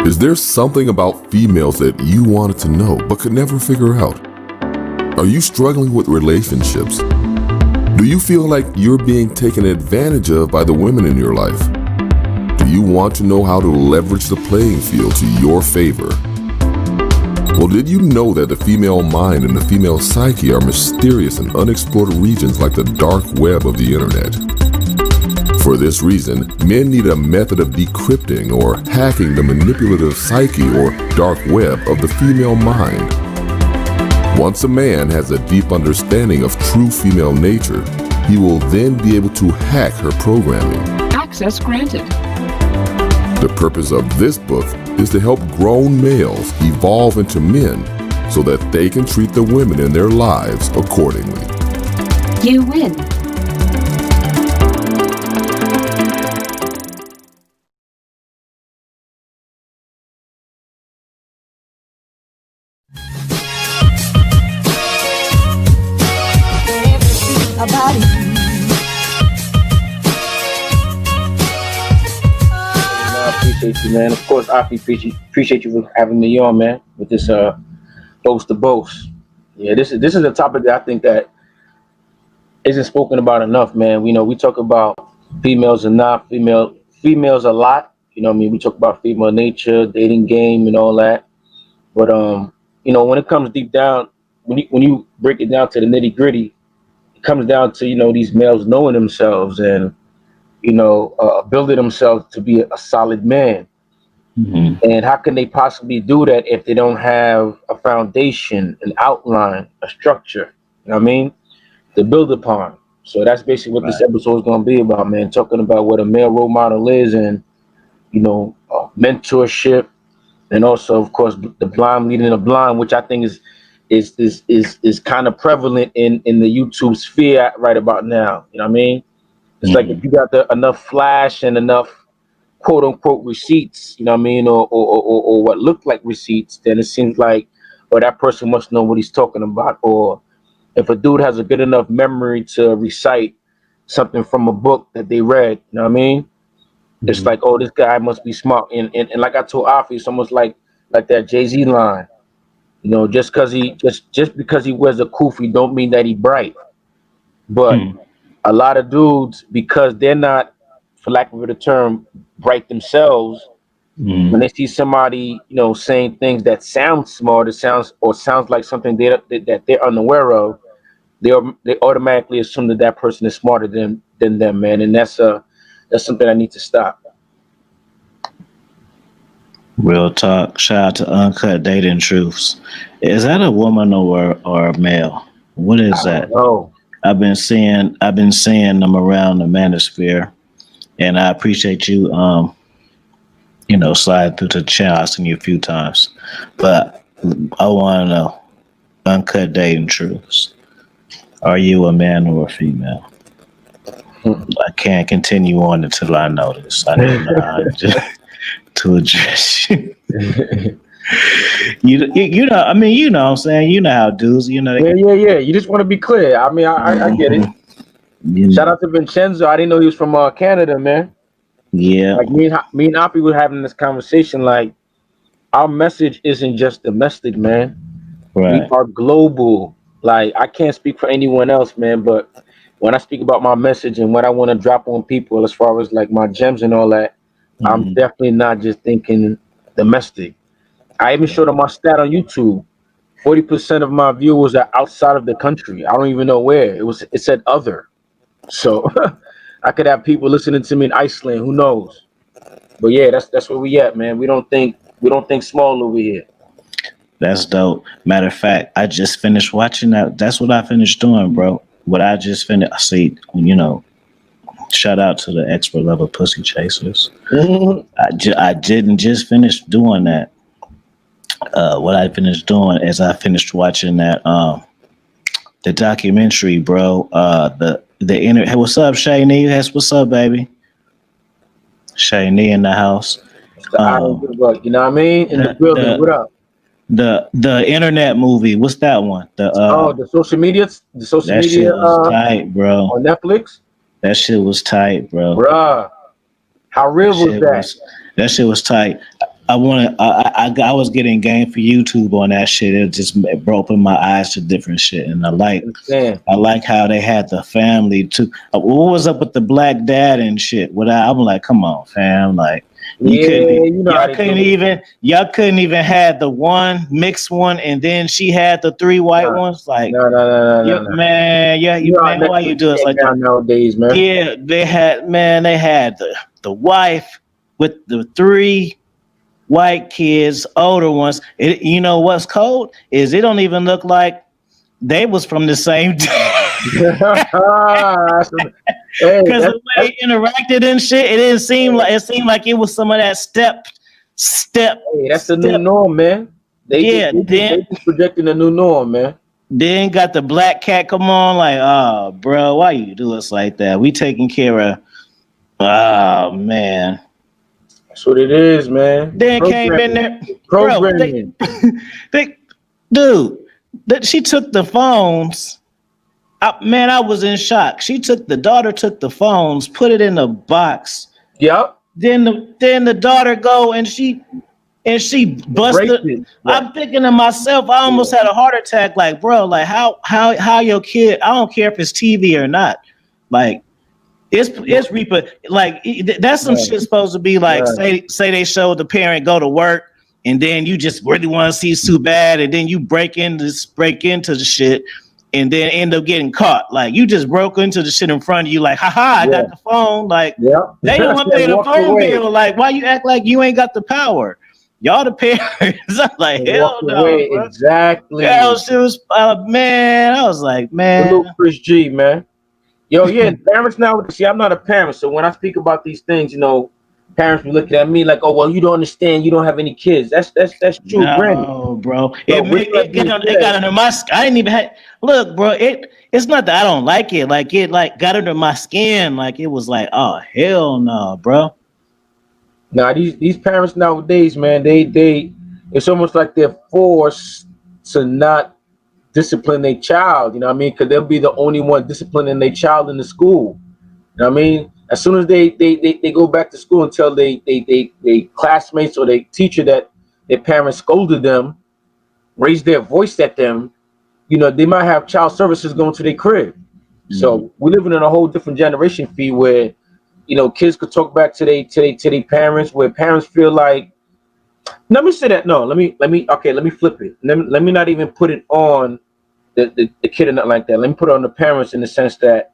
Is there something about females that you wanted to know but could never figure out? Are you struggling with relationships? Do you feel like you're being taken advantage of by the women in your life? Do you want to know how to leverage the playing field to your favor? Well, did you know that the female mind and the female psyche are mysterious and unexplored regions like the dark web of the internet? For this reason, men need a method of decrypting or hacking the manipulative psyche or dark web of the female mind. Once a man has a deep understanding of true female nature, he will then be able to hack her programming. Access granted. The purpose of this book is to help grown males evolve into men so that they can treat the women in their lives accordingly. You win. Appreciate you, man. Of course, I appreciate you for having me on, man, with this Boast to Boast. Yeah, this is a topic that I think that isn't spoken about enough, man. You know, we talk about females and not females a lot. You know what I mean? We talk about female nature, dating game, and all that. But you know, when it comes deep down, when you break it down to the nitty gritty, it comes down to, you know, these males knowing themselves and, you know, building themselves to be a solid man. Mm-hmm. And how can they possibly do that if they don't have a foundation, an outline, a structure, you know what I mean, to build upon? So that's basically what this episode is going to be about, man, talking about what a male role model is and, you know, mentorship, and also, of course, the blind leading the blind, which I think is kind of prevalent in the YouTube sphere right about now. You know what I mean? It's like if you got enough flash and enough quote unquote receipts, you know what I mean, or what look like receipts, then it seems like, or that person must know what he's talking about. Or if a dude has a good enough memory to recite something from a book that they read, you know what I mean? It's like, oh, this guy must be smart. And like I told Afi, it's almost like that Jay-Z line. You know, just because he wears a kufi don't mean that he bright. But a lot of dudes, because they're not, for lack of a better term, bright themselves, when they see somebody, you know, saying things that sound smart, sounds like something that they're unaware of, they automatically assume that person is smarter than them, man. And that's something I need to stop. Real talk. Shout out to Uncut Dating Truths. Is that a woman or a male? What is that? Oh, I've been seeing them around the manosphere, and I appreciate you, you know, slide through the channel. I've seen you a few times, but I want to know, Uncut Dating Truths. Are you a man or a female? I can't continue on until I know this. I don't know how to address you. You know, I mean, you know what I'm saying? You know how dudes, you know. Yeah. You just want to be clear. I mean, I get it. Shout out to Vincenzo. I didn't know he was from Canada, man. Yeah. Like me and Api were having this conversation. Like, our message isn't just domestic, man. Right. We are global. Like, I can't speak for anyone else, man, but when I speak about my message and what I want to drop on people as far as like my gems and all that, I'm definitely not just thinking domestic. I even showed them my stat on YouTube. 40% of my viewers are outside of the country. I don't even know where. It said other. So I could have people listening to me in Iceland, who knows? But yeah, that's where we at, man. We don't think small over here. That's dope. Matter of fact, I just finished watching that. That's what I finished doing, bro. What I just finished, I see, you know, shout out to the expert level pussy chasers. I didn't just finish doing that. What I finished doing is I finished watching that the documentary, bro. Hey, what's up, Shaynee? What's up, baby? Shaynee in the house. You know what I mean? In the building. What up? The internet movie. What's that one? The social media. The social that media. Shit was tight, bro. On Netflix. That shit was tight, bro. Bruh, how real was that? That shit was tight. I want to. I was getting game for YouTube on that shit. It just opened my eyes to different shit, and Understand? I like how they had the family too. What was up with the black dad and shit? I'm like, come on, fam. Like, you Yeah, couldn't. you know how they do. Y'all couldn't even have the one mixed one, and then she had the three white Nah, ones. Like, no. man, yeah, You know how man. Why you Netflix do us came like that? down nowadays, man. Yeah, they had the wife with the three white kids, older ones. You know what's cold is it don't even look like they was from the same Hey, because the way it interacted and shit, it seemed like it was some of that step. hey, that's the new norm, man. Yeah, They just projecting the new norm, man. then got the black cat come on, like, oh, bro, why you do us like that? We taking care of. Oh man. That's what it is, man. Then came in there, bro. Programming. They dude, that she took the phones. Man, I was in shock. The daughter took the phones, put it in a box. Yep. Then the daughter go and she busted. Right. I'm thinking to myself, I almost had a heart attack. Like, bro, like how your kid? I don't care if it's TV or not. Like, it's Reaper. Like, that's some shit supposed to be like. Say they showed the parent go to work, and then you just really want to see Sue bad, and then you break into the shit, and then end up getting caught. Like, you just broke into the shit in front of you. Like, haha, I got the phone. Like, they don't want to pay the phone bill. Like, why you act like you ain't got the power? Y'all the parents. I'm like, hell no. Exactly. Hell, she was, man. I was like, man. Little Chris G, man. Yo, yeah, parents now. See, I'm not a parent, so when I speak about these things, you know, parents be looking at me like, "Oh, well, you don't understand. You don't have any kids." That's true, granted. No, bro. It got under my skin. I didn't even have. Look, bro. It's not that I don't like it. Like, it got under my skin. Like, it was like, oh hell no, bro. Now these parents nowadays, man, it's almost like they're forced to not discipline their child, you know what I mean? Because they'll be the only one disciplining their child in the school. You know what I mean? As soon as they go back to school and tell they classmates or their teacher that their parents scolded them, raised their voice at them, you know, they might have child services going to their crib. Mm-hmm. So we're living in a whole different generation fee where, you know, kids could talk back to their parents, where parents feel like, let me say that. No, let me flip it. Let me not even put it on the kid or nothing like that. Let me put it on the parents in the sense that,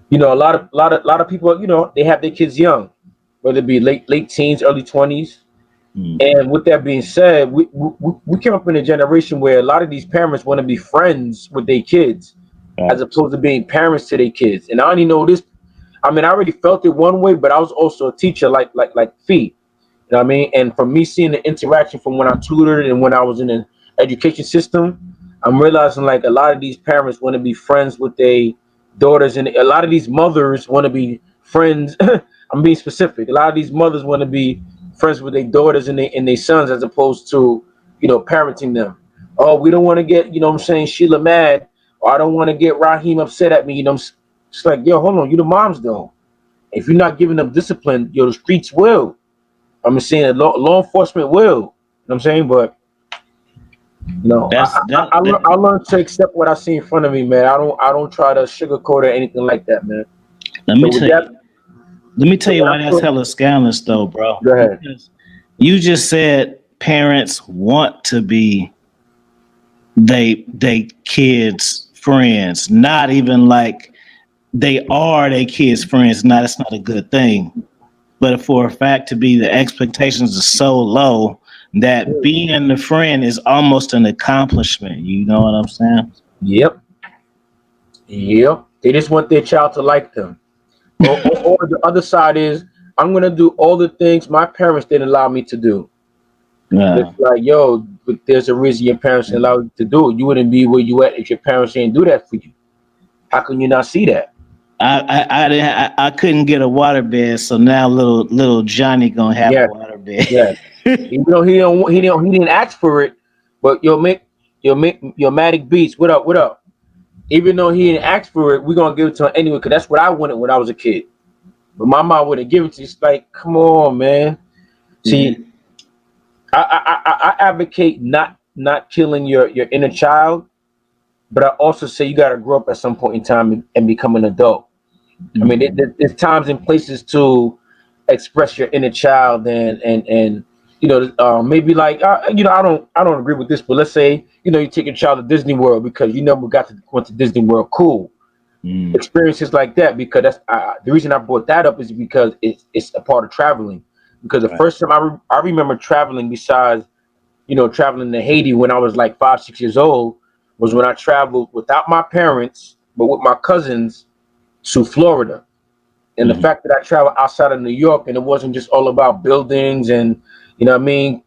you know, a lot of people, you know, they have their kids young, whether it be late teens, early 20s. And with that being said, we came up in a generation where a lot of these parents want to be friends with their kids, as opposed to being parents to their kids. And I only know this. I mean, I already felt it one way, but I was also a teacher, like Fee. You know what I mean? And from me seeing the interaction from when I tutored and when I was in the education system, I'm realizing like a lot of these parents want to be friends with their daughters, and a lot of these mothers want to be friends. I'm being specific. A lot of these mothers want to be friends with their daughters and their sons, as opposed to, you know, parenting them. Oh, we don't want to get, you know what I'm saying, Sheila mad, or I don't want to get Raheem upset at me. You know, it's like, yo, hold on, you the moms though. If you're not giving them discipline, yo, the streets will. I'm saying that law enforcement will. You know what I'm saying? But no, I learned to accept what I see in front of me, man. I don't try to sugarcoat or anything like that, man. Let me tell you why that's hella scandalous though, bro. Go ahead. Because you just said parents want to be they kids' friends, not even like they are their kids' friends. Now that's not a good thing. But for a fact to be, the expectations are so low that being the friend is almost an accomplishment. You know what I'm saying? Yep. They just want their child to like them. Or the other side is, I'm going to do all the things my parents didn't allow me to do. Yeah. It's like, yo, but there's a reason your parents didn't allow you to do it. You wouldn't be where you at if your parents didn't do that for you. How can you not see that? I couldn't get a waterbed, so now little Johnny gonna have a waterbed. Yeah, even though he didn't ask for it, but your Matic Beats, what up? Even though he didn't ask for it, we're gonna give it to him anyway, because that's what I wanted when I was a kid. But my mom wouldn't give it to you. It's like, come on, man. See, I advocate not killing your inner child, but I also say you got to grow up at some point in time and become an adult. I mean, there's times and places to express your inner child, and maybe like I don't agree with this, but let's say you take your child to Disney World because you never got to went to Disney World. Cool experiences like that, because that's the reason I brought that up is because it's a part of traveling. Because the Right. first time I remember traveling, besides traveling to Haiti when I was like 5 6 years old, was when I traveled without my parents but with my cousins to Florida. And the Mm. fact that I traveled outside of New York and it wasn't just all about buildings and what I mean,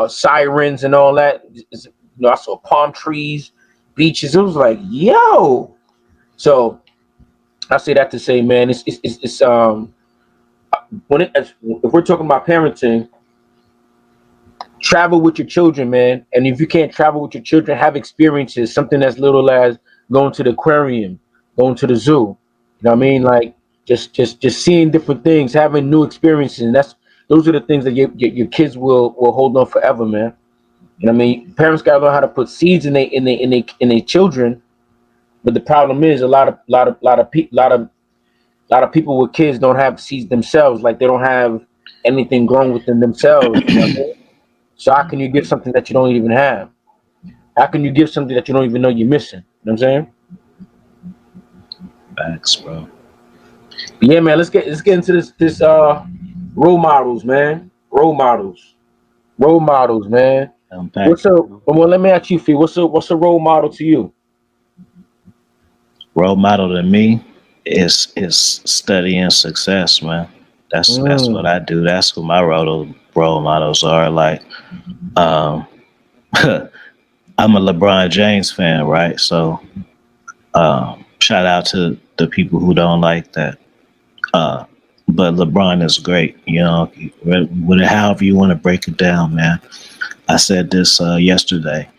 sirens and all that. I saw palm trees, beaches. It was like, yo. So I say that to say, man, it's if we're talking about parenting, travel with your children, man. And if you can't travel with your children, have experiences, something as little as going to the aquarium, going to the zoo. You know what I mean? Like just seeing different things, having new experiences. And those are the things that your kids will hold on forever, man. You know what I mean? Parents gotta learn how to put seeds in their children. But the problem is a lot of people with kids don't have seeds themselves. Like they don't have anything grown within themselves. You know what I mean? So how can you give something that you don't even have? How can you give something that you don't even know you're missing? You know what I'm saying? Facts, bro. But yeah, man. Let's get into this role models, man. Role models, man. Unpack it. Well? Let me ask you, Fee. What's a role model to you? Role model to me is studying success, man. That's what Mm, I do. That's who my role models are. Like, um, I'm a LeBron James fan, right? So, shout out to the people who don't like that. Uh, but LeBron is great. However you want to break it down, man. I said this yesterday.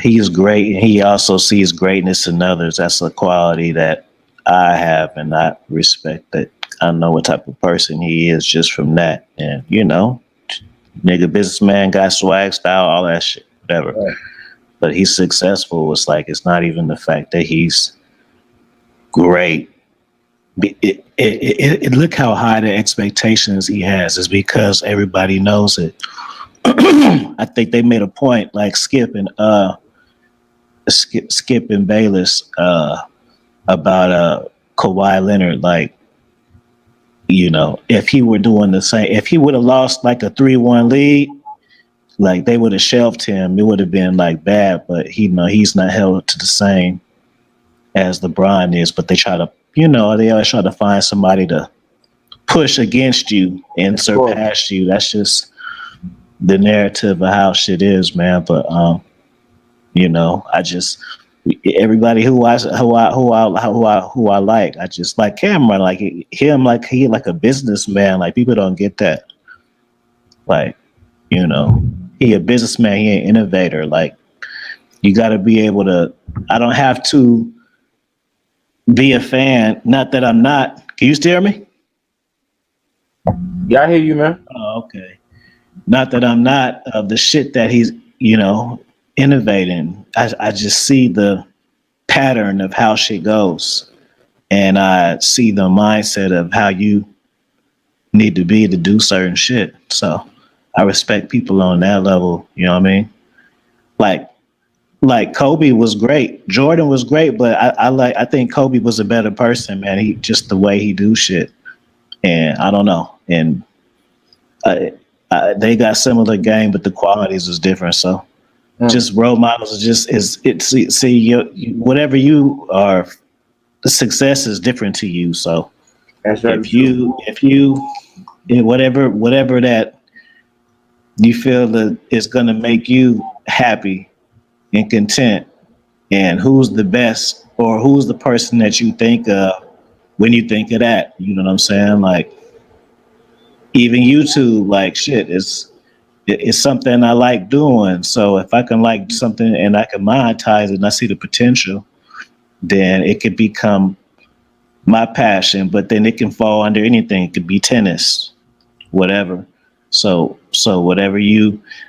He is great, and he also sees greatness in others. That's a quality that I have, and I respect that. I know what type of person he is just from that. And nigga, businessman, got swag, style, all that shit, whatever. right. But he's successful. It's not even the fact that he's great. Look how high the expectations he has is because everybody knows it. I think they made a point, like Skip and Bayless about Kawhi Leonard. Like, if he were doing the same, if he would have lost like a 3-1 lead, like they would have shelved him. It would have been like bad, but he's not held to the same as LeBron is. But they always try to find somebody to push against you and Of course. surpass you. That's just the narrative of how shit is, man. But I just everybody who I like, I just like Cameron, like him, like he like a businessman. Like people don't get that. Like, he a businessman, he an innovator. Like you got to be able to. I don't have to be a fan. Not that I'm not. Can you still hear me? Yeah, I hear you, man. Oh, okay. Not that I'm not of the shit that he's, innovating. I just see the pattern of how shit goes. And I see the mindset of how you need to be to do certain shit. So I respect people on that level. You know what I mean? Like Kobe was great. Jordan was great, but I think Kobe was a better person, man. He just the way he do shit. And I don't know. And they got similar game, but the qualities is different. So just role models whatever you are, the success is different to you. So That's very true. if you whatever that you feel that is going to make you happy and content, and who's the best or who's the person that you think of when you think of that, you know what I'm saying? Like even YouTube, like shit, it's something I like doing. So if I can like something and I can monetize it and I see the potential, then it could become my passion. But then it can fall under anything. It could be tennis, whatever. So So whatever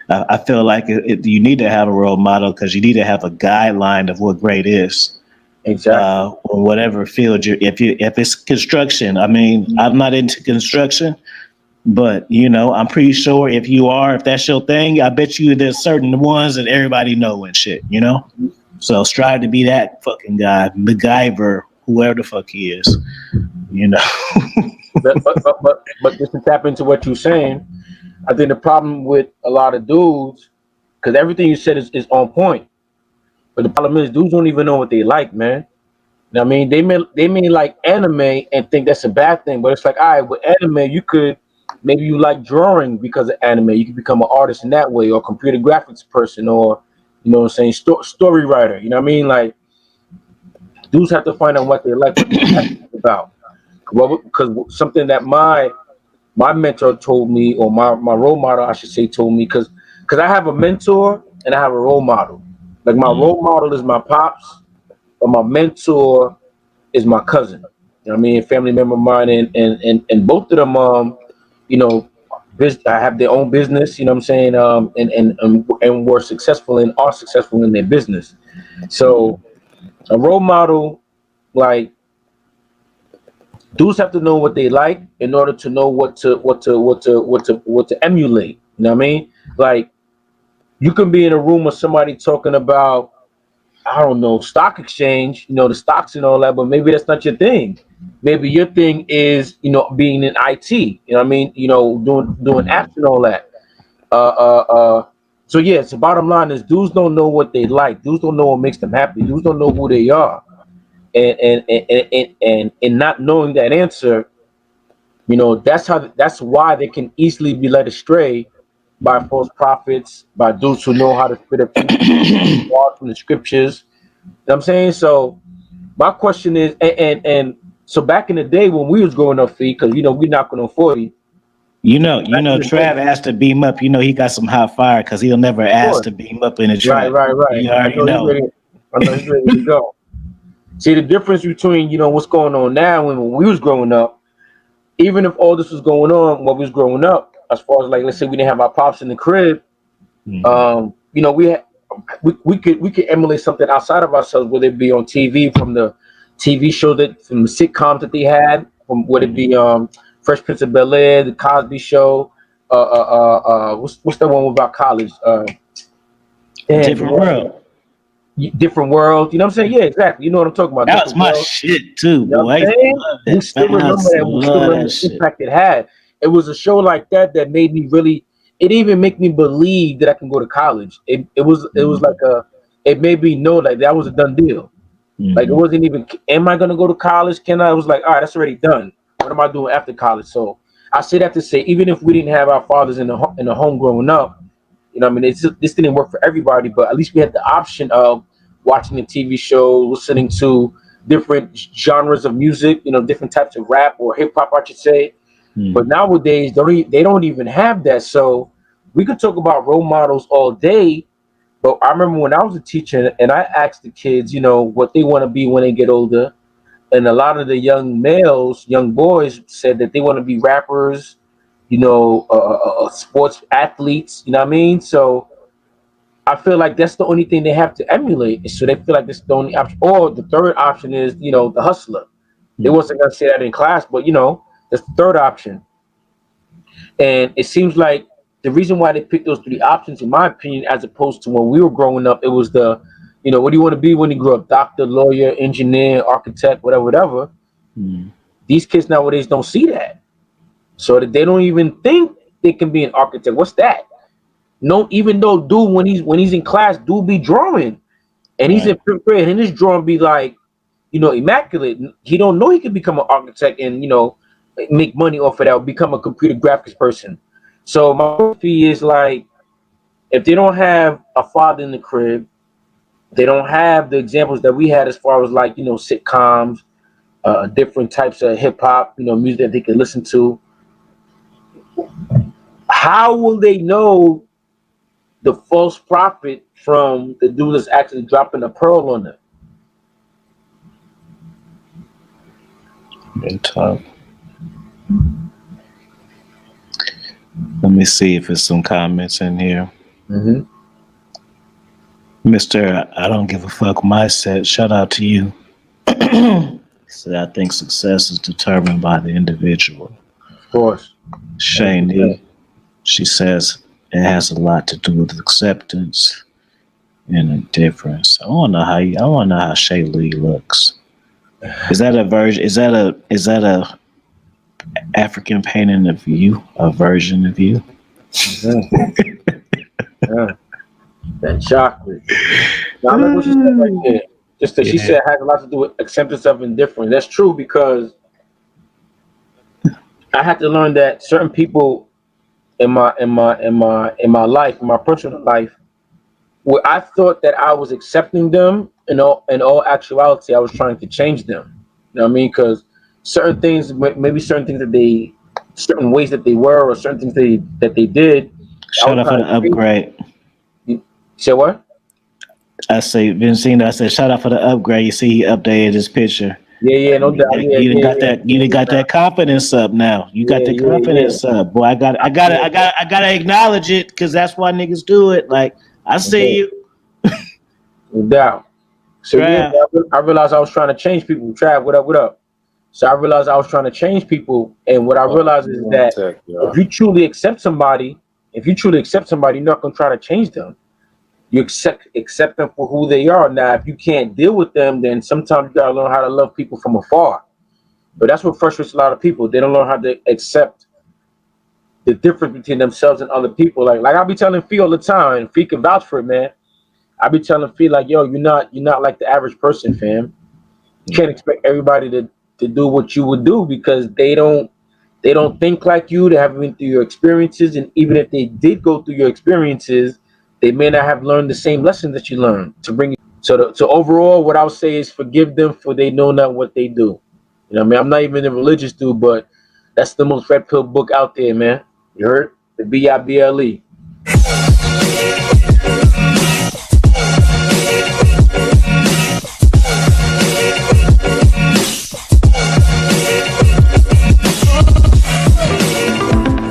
I feel like you need to have a role model because you need to have a guideline of what great is. Exactly. Or whatever field if it's construction. I mean, I'm not into construction, but I'm pretty sure if that's your thing, I bet you there's certain ones that everybody know and shit. So strive to be that fucking guy, MacGyver, whoever the fuck he is. But just to tap into what you're saying, I think the problem with a lot of dudes, because everything you said is on point. But the problem is, dudes don't even know what they like, man. You know what I mean? They may like anime and think that's a bad thing, but it's like, all right, with anime, maybe you like drawing because of anime. You can become an artist in that way, or computer graphics person, or what I'm saying, story writer. You know what I mean? Like, dudes have to find out what they like, what they're passionate about. Well, because something that my mentor told me, or my role model, I should say, told me, because I have a mentor and I have a role model. Like, my role model is my pops, but my mentor is my cousin. You know what I mean? Family member of mine, and both of them, I have their own business. You know what I'm saying? And were successful and are successful in their business. So a role model, like, dudes have to know what they like in order to know what to emulate. You know what I mean? Like, you can be in a room with somebody talking about, I don't know, stock exchange, the stocks and all that, but maybe that's not your thing. Maybe your thing is, being in IT. You know what I mean? Doing apps and all that. So yeah, so bottom line is, dudes don't know what they like. Dudes don't know what makes them happy. Dudes don't know who they are. And not knowing that answer, that's why they can easily be led astray by false prophets, by dudes who know how to spit up from the scriptures. You know what I'm saying? So my question is, and so back in the day when we was growing up, because we knocking on 40. Trav asked to beam up. He got some hot fire because he'll never ask to beam up in a track. Right. You already know. I know he's ready to go. See, the difference between what's going on now and when we was growing up, even if all this was going on when we was growing up, as far as, like, let's say we didn't have our pops in the crib, we could emulate something outside of ourselves, whether it be on TV, from the TV show, from the sitcoms that they had, from whether it be Fresh Prince of Bel-Air, the Cosby Show, what's the one about college? Different World. Different World. You know what I'm saying? Yeah, exactly. You know what I'm talking about. That was my shit too, boy. We still remember that. We still remember the impact it had. It was a show like that made me really. It even made me believe that I can go to college. It was like it made me know that was a done deal. Like, it wasn't even, am I gonna go to college? Can I? It was like, all right, that's already done. What am I doing after college? So I say that to say, even if we didn't have our fathers in the home growing up, I mean, this didn't work for everybody, but at least we had the option of watching the TV show, listening to different genres of music, different types of rap or hip hop, I should say. But nowadays, they don't even have that. So we could talk about role models all day. But I remember when I was a teacher and I asked the kids, what they want to be when they get older. And a lot of the young boys said that they want to be rappers, sports athletes, you know what I mean? So I feel like that's the only thing they have to emulate. So they feel like that's the only option. Or the third option is, the hustler. They wasn't going to say that in class, but, that's the third option. And it seems like the reason why they picked those three options, in my opinion, as opposed to when we were growing up, it was what do you want to be when you grow up? Doctor, lawyer, engineer, architect, whatever. These kids nowadays don't see that. So that they don't even think they can be an architect. What's that? No, even though dude, when he's in class, dude be drawing. And he's in fifth grade, and his drawing be like, immaculate. He don't know he can become an architect and, make money off of that, or become a computer graphics person. So my fee is like, if they don't have a father in the crib, they don't have the examples that we had as far as, like, sitcoms, different types of hip hop, music that they can listen to. How will they know the false prophet from the dude that's actually dropping a pearl on them? Been tough. Let me see if there's some comments in here. Mm-hmm. Mr. I don't give a fuck mindset. Shout out to you. So I think success is determined by the individual. Of course. Shane, she says it has a lot to do with acceptance and indifference. I want to know how Shay Lee looks. Is that a version? Is that a African painting of you? A version of you? Yeah. That chocolate. Now look what she said right there. Just that she said it has a lot to do with acceptance of indifference. That's true because I had to learn that certain people in my life, in my personal life, where I thought that I was accepting them, in all actuality, I was trying to change them. You know what I mean? Because certain things, maybe certain things certain ways that they were, or certain things that they did. Shout out for the upgrade. You say what? I say Vincino. I said shout out for the upgrade. You see, he updated his picture. Yeah, no doubt. You got that confidence up now. You got the confidence up, boy. I gotta acknowledge it because that's why niggas do it. Like I see you. No doubt. So yeah, I realized I was trying to change people. Trav, what up? So I realized I was trying to change people, and what I realized is that if you truly accept somebody, you're not gonna try to change them. You accept them for who they are. Now, if you can't deal with them, then sometimes you gotta learn how to love people from afar. But that's what frustrates a lot of people. They don't learn how to accept the difference between themselves and other people. Like I be telling Fee all the time, and Fee can vouch for it, man. I be telling Fee like, yo, you're not like the average person, fam. You can't expect everybody to do what you would do because they don't think like you. They haven't been through your experiences, and even if they did go through your experiences, they may not have learned the same lessons that you learned to bring you. So overall, what I'll say is forgive them for they know not what they do. You know what I mean? I'm not even a religious dude, but that's the most red pill book out there, man. You heard? The Bible.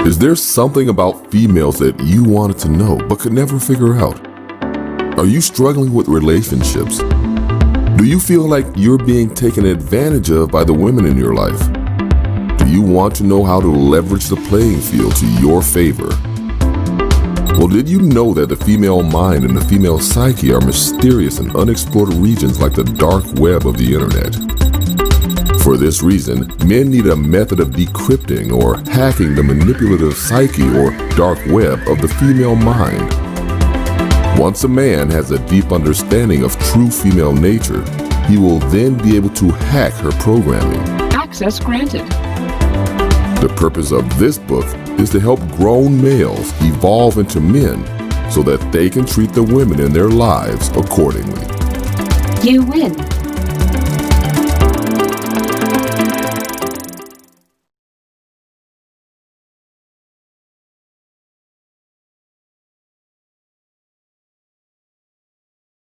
Is there something about females that you wanted to know but could never figure out? Are you struggling with relationships? Do you feel like you're being taken advantage of by the women in your life? Do you want to know how to leverage the playing field to your favor? Well, did you know that the female mind and the female psyche are mysterious and unexplored regions like the dark web of the internet? For this reason, men need a method of decrypting or hacking the manipulative psyche or dark web of the female mind. Once a man has a deep understanding of true female nature, he will then be able to hack her programming. Access granted. The purpose of this book is to help grown males evolve into men so that they can treat the women in their lives accordingly. You win.